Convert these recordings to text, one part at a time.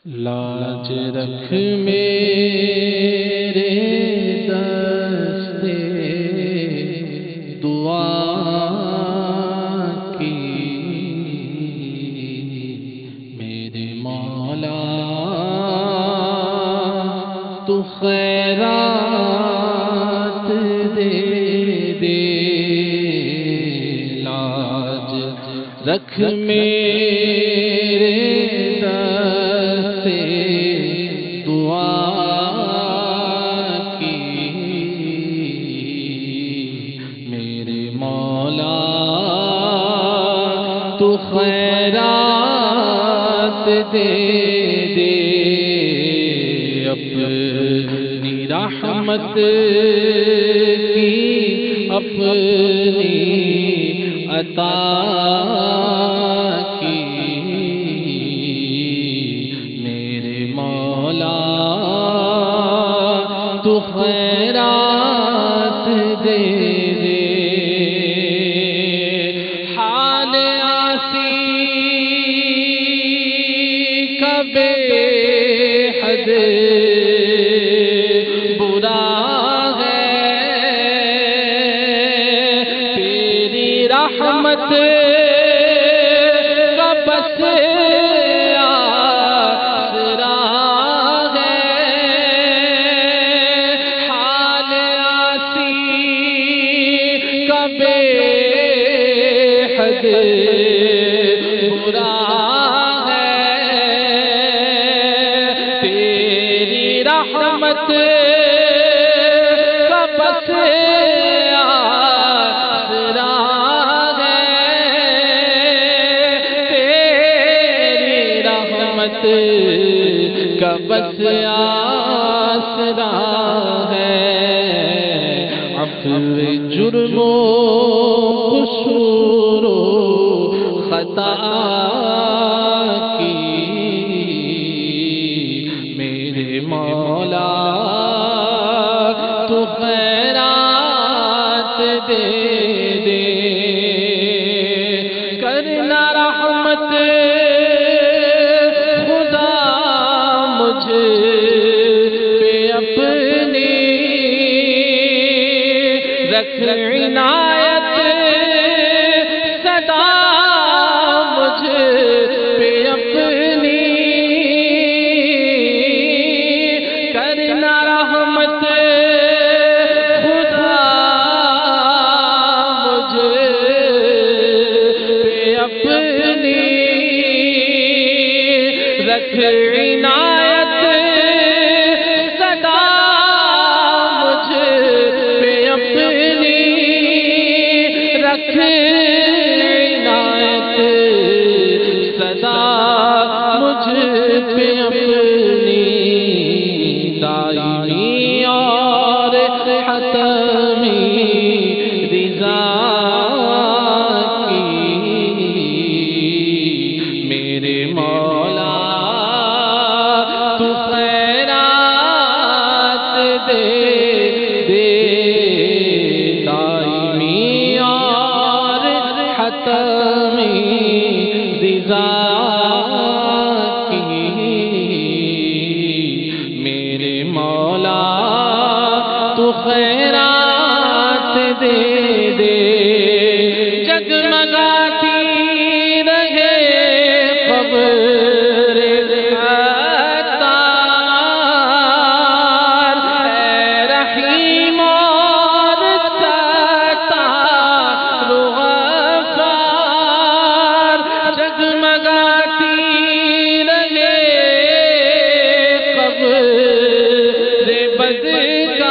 لاج رکھ میرے دستے دعا کی میرے مولا تو خیرات دے دے لاج رکھ میرے دستے دعا کی میرے مولا تو خیرات دے دے اپنی رحمت کی اپنی عطا کی میرے مولا تو خیرات دے دے حال آسی کا بے حد برا ہے تیری رحمت کا بس آسرا ہے حال آسی کا بے حد برا ہے تیری رحمت کا بس آسرا ہے تیری رحمت کا بس آسرا ہے عفو جرم و قصور و خطا کی میرے مولا تو خیرات دے دے کرنا رحمت خدا مجھ پہ اپنی رکھ عنایت صدا مجھ پہ اپنی کرنا رحمت خدا مجھ پہ اپنی رکھ عنایت صدا مجھ پہ اپنی رکھ عنایت صدا مجھ پہ اپنی دائمی اور حتمی رضا کی میرے مولا تو خیرات دے دے دائمی اور حتمی رضا کی میرے مولا تو خیرات دے دے جگمگاتی رہے قبر عطار اے رحیم اور ستار و غفار جگمگاتی رہے قبر بدگار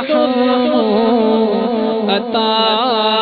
الرحم عطا